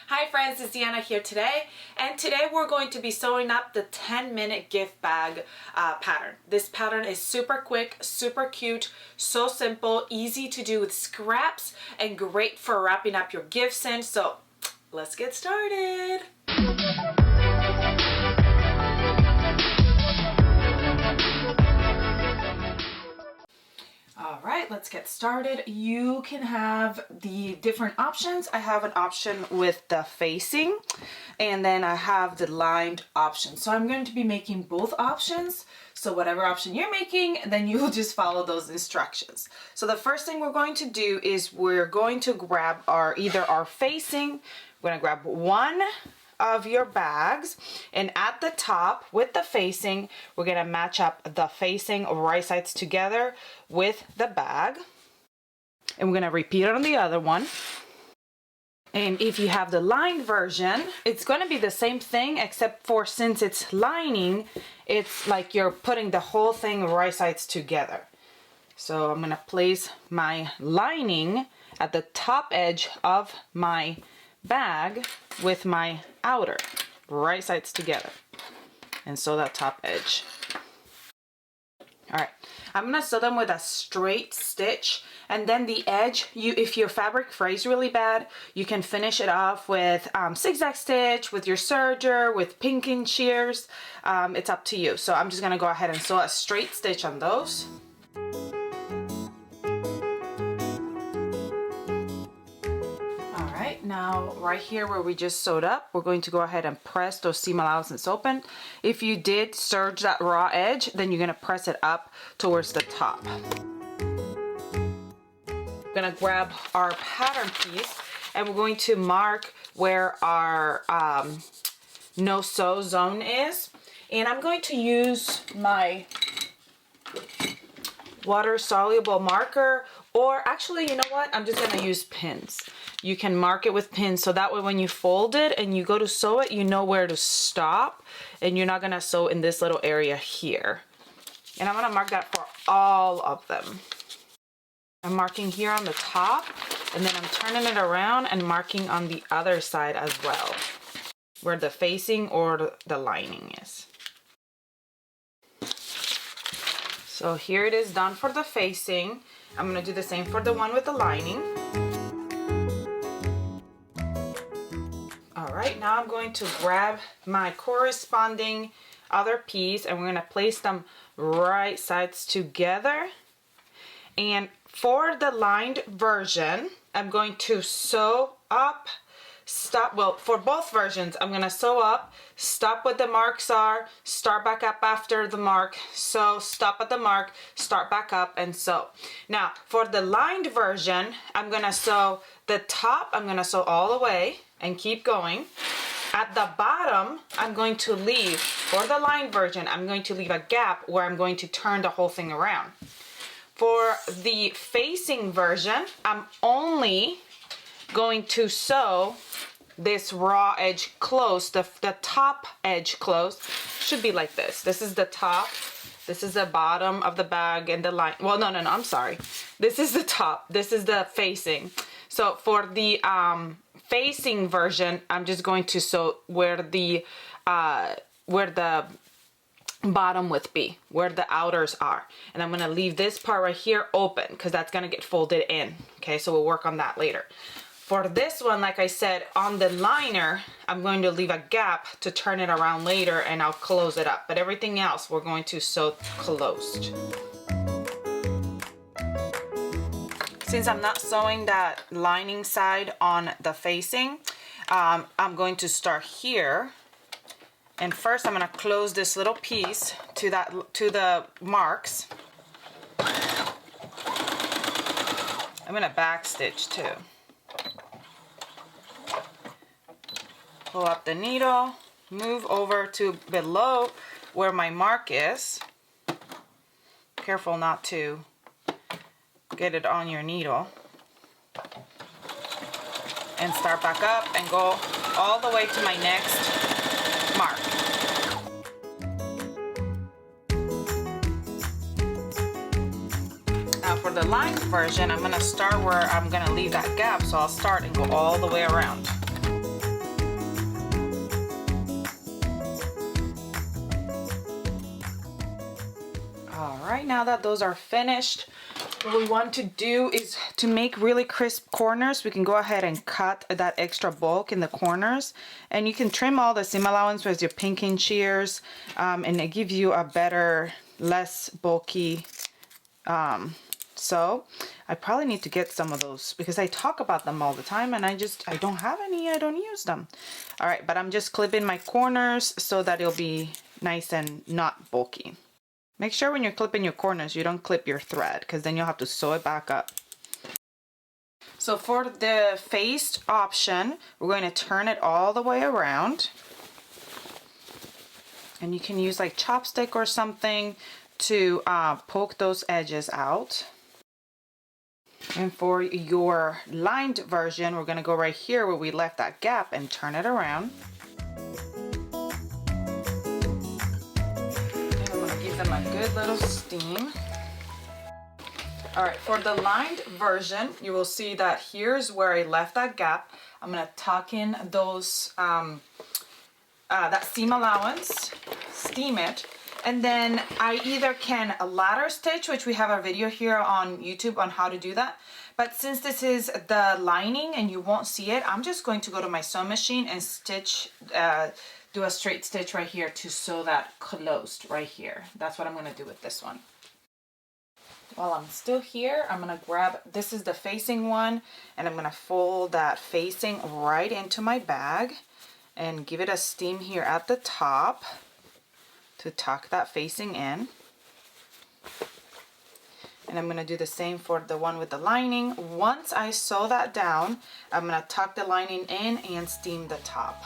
Hi friends, it's Deanna here today, and today we're going to be sewing up the 10-minute gift bag pattern. This pattern is super quick, super cute, so simple, easy to do with scraps, and great for wrapping up your gifts in. So let's get started. All right, let's get started. You can have the different options. I have an option with the facing, and then I have the lined option. So I'm going to be making both options. So whatever option you're making, then you'll just follow those instructions. So the first thing we're going to do is we're going to grab either our facing. We're gonna grab one of your bags, and at the top with the facing, we're gonna match up the facing right sides together with the bag, and we're gonna repeat it on the other one. And if you have the lined version, it's gonna be the same thing, except for since it's lining, it's like you're putting the whole thing right sides together. So I'm gonna place my lining at the top edge of my bag with my outer right sides together, and sew that top edge. All right, I'm gonna sew them with a straight stitch, and then the edge, if your fabric frays really bad, you can finish it off with zigzag stitch, with your serger, with pinking shears. It's up to you. So I'm just gonna go ahead and sew a straight stitch on those. Now right here where we just sewed up, we're going to go ahead and press those seam allowances open. If you did serge that raw edge, then you're going to press it up towards the top. We're going to grab our pattern piece, and we're going to mark where our no sew zone is, and I'm going to use my water soluble marker, or actually, you know what, I'm just going to use pins. You can mark it with pins, so that way when you fold it and you go to sew it, you know where to stop, and you're not gonna sew in this little area here. And I'm gonna mark that for all of them. I'm marking here on the top, and then I'm turning it around and marking on the other side as well, where the facing or the lining is. So here it is done for the facing. I'm gonna do the same for the one with the lining. All right, now I'm going to grab my corresponding other piece, and we're going to place them right sides together. And for the lined version, I'm going to sew up, stop, well, for both versions, I'm going to sew up, stop where the marks are, start back up after the mark, sew, stop at the mark, start back up, and sew. Now, for the lined version, I'm going to sew the top, I'm going to sew all the way and keep going. At the bottom, I'm going to leave, for the lined version, I'm going to leave a gap where I'm going to turn the whole thing around. For the facing version, I'm only going to sew this raw edge close, the top edge close. Should be like this. This is the top, this is the bottom of the bag, and the line, well, no, I'm sorry. This is the top, this is the facing. So for the facing version, I'm just going to sew where the bottom would be, where the outers are, and I'm going to leave this part right here open because that's going to get folded in. Okay, so we'll work on that later. For this one, like I said, on the liner, I'm going to leave a gap to turn it around later, and I'll close it up, but everything else we're going to sew closed. Since I'm not sewing that lining side on the facing, I'm going to start here, and first I'm going to close this little piece to the marks. I'm going to back stitch too. Pull up the needle, move over to below where my mark is. Careful not to get it on your needle, and start back up and go all the way to my next mark. Now for the lined version, I'm going to start where I'm going to leave that gap, so I'll start and go all the way around. right, now that those are finished, what we want to do is to make really crisp corners. We can go ahead and cut that extra bulk in the corners, and you can trim all the seam allowance with your pinking shears, and it gives you a better, less bulky sew. I probably need to get some of those because I talk about them all the time and I don't have any. I don't use them. All right, but I'm just clipping my corners so that it'll be nice and not bulky. Make sure when you're clipping your corners you don't clip your thread, because then you'll have to sew it back up. So for the faced option, we're going to turn it all the way around, and you can use like chopstick or something to poke those edges out. And for your lined version, we're going to go right here where we left that gap and turn it around. And I'm going to give them a good little steam. All right, for the lined version, you will see that here's where I left that gap. I'm going to tuck in those, that seam allowance, steam it. And then I either can ladder stitch, which we have a video here on YouTube on how to do that. But since this is the lining and you won't see it, I'm just going to go to my sewing machine and stitch, do a straight stitch right here to sew that closed right here. That's what I'm going to do with this one. While I'm still here, I'm going to grab, this is the facing one, and I'm going to fold that facing right into my bag and give it a steam here at the top to tuck that facing in. And I'm going to do the same for the one with the lining. Once I sew that down, I'm going to tuck the lining in and steam the top.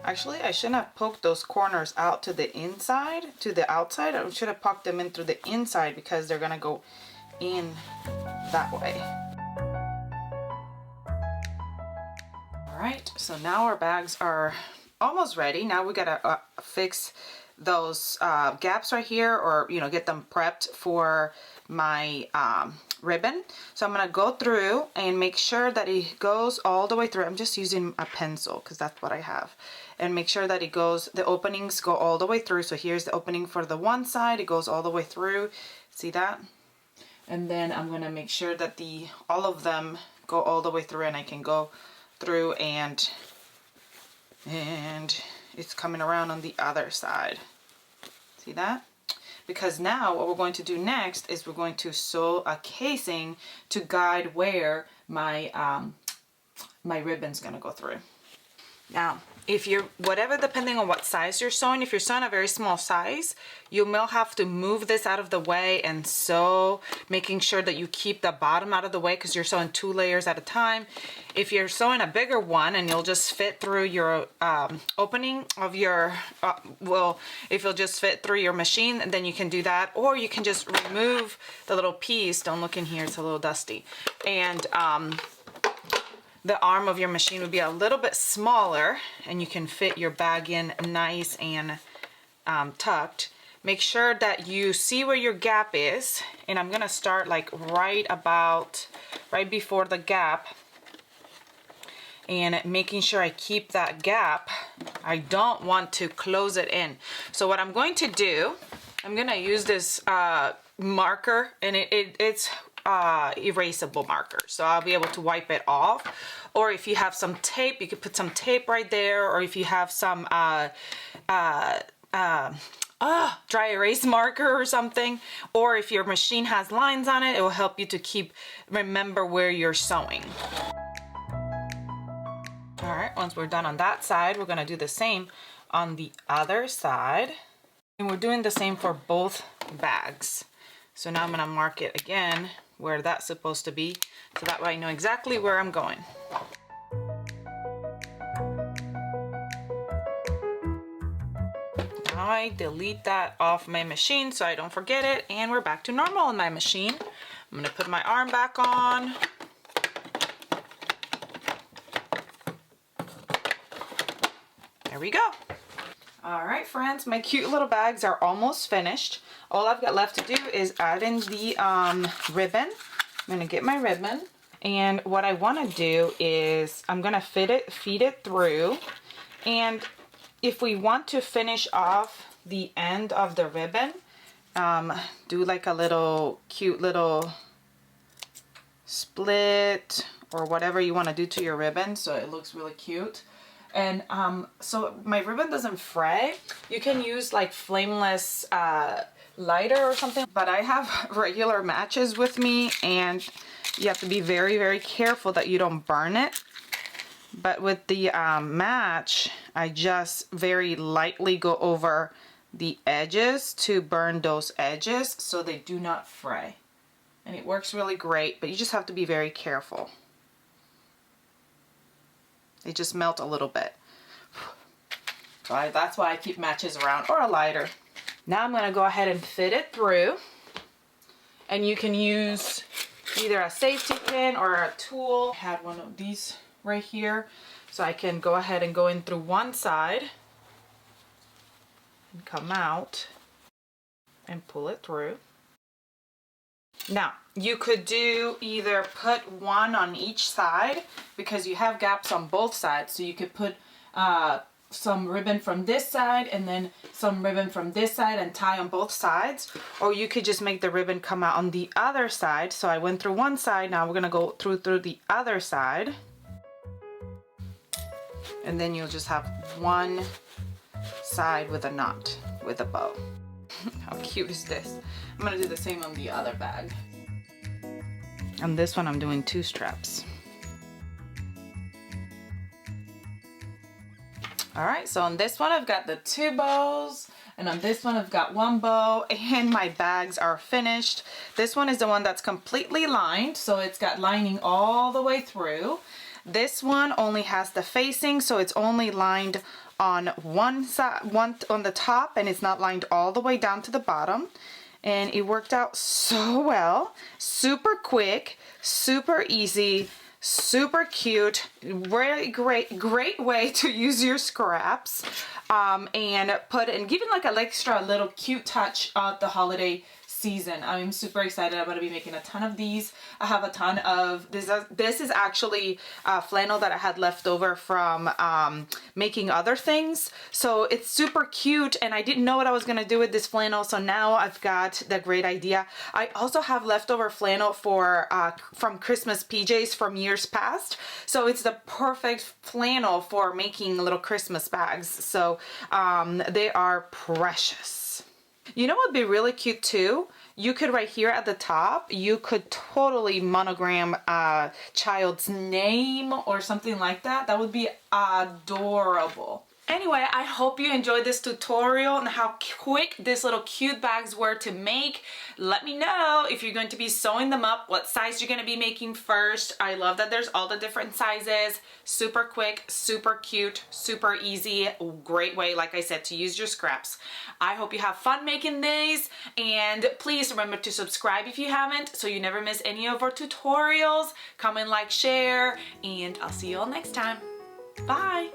Actually, I shouldn't have poked those corners out to the inside, to the outside. I should have poked them in through the inside because they're going to go in that way. All right, so now our bags are almost ready. Now we gotta fix those gaps right here, or get them prepped for my ribbon. So I'm gonna go through and make sure that it goes all the way through. I'm just using a pencil because that's what I have, and make sure that it goes, the openings go all the way through. So here's the opening for the one side, it goes all the way through. See that? And then I'm gonna make sure that all of them go all the way through, and I can go through and it's coming around on the other side. See that? Because now what we're going to do next is we're going to sew a casing to guide where my my ribbon's gonna go through. Now, if you're, depending on what size you're sewing, if you're sewing a very small size, you will have to move this out of the way and sew, making sure that you keep the bottom out of the way because you're sewing 2 layers at a time. If you're sewing a bigger one and you'll just fit through your opening of your, if you'll just fit through your machine, then you can do that. Or you can just remove the little piece. Don't look in here, it's a little dusty. And the arm of your machine would be a little bit smaller, and you can fit your bag in nice and tucked. Make sure that you see where your gap is, and I'm gonna start like right before the gap, and making sure I keep that gap. I don't want to close it in. So what I'm going to do, I'm gonna use this marker, and it's erasable marker, so I'll be able to wipe it off. Or if you have some tape, you could put some tape right there, or if you have some dry erase marker or something, or if your machine has lines on it, it will help you to remember where you're sewing. All right, once we're done on that side, we're gonna do the same on the other side, and we're doing the same for both bags. So now I'm gonna mark it again where that's supposed to be, so that way I know exactly where I'm going. Now I delete that off my machine so I don't forget it, and we're back to normal on my machine. I'm gonna put my arm back on. There we go. All right, friends, my cute little bags are almost finished. All I've got left to do is add in the ribbon. I'm gonna get my ribbon, and what I wanna do is I'm gonna feed it through, and if we want to finish off the end of the ribbon. Do like a little cute little split or whatever you want to do to your ribbon so it looks really cute. And so my ribbon doesn't fray. You can use like flameless lighter or something, but I have regular matches with me and you have to be very, very careful that you don't burn it. But with the match, I just very lightly go over the edges to burn those edges so they do not fray. And it works really great, but you just have to be very careful. They just melt a little bit. So that's why I keep matches around, or a lighter. Now I'm gonna go ahead and fit it through. And you can use either a safety pin or a tool. I had one of these right here. So I can go ahead and go in through one side and come out and pull it through. Now, you could do either put one on each side because you have gaps on both sides. So you could put some ribbon from this side and then some ribbon from this side and tie on both sides. Or you could just make the ribbon come out on the other side. So I went through one side, now we're gonna go through the other side. And then you'll just have one side with a knot with a bow. How cute is this? I'm gonna do the same on the other bag. On this one, I'm doing 2 straps. All right, so on this one, I've got the 2 bows, and on this one, I've got 1 bow, and my bags are finished. This one is the one that's completely lined, so it's got lining all the way through. This one only has the facing, so it's only lined on one side, on the top, and it's not lined all the way down to the bottom. And it worked out so well. Super quick, super easy, super cute. Really great way to use your scraps and give it like an extra little cute touch of the holiday season. I'm super excited. I'm going to be making a ton of these. I have a ton of this is actually flannel that I had left over from making other things, so it's super cute and I didn't know what I was going to do with this flannel, so now I've got the great idea. I also have leftover flannel for from Christmas PJs from years past, so it's the perfect flannel for making little Christmas bags. So they are precious. You know what would be really cute too? You could right here at the top, you could totally monogram a child's name or something like that. That would be adorable. Anyway, I hope you enjoyed this tutorial and how quick these little cute bags were to make. Let me know if you're going to be sewing them up, what size you're going to be making first. I love that there's all the different sizes. Super quick, super cute, super easy. Great way, like I said, to use your scraps. I hope you have fun making these, and please remember to subscribe if you haven't so you never miss any of our tutorials. Comment, like, share, and I'll see you all next time. Bye!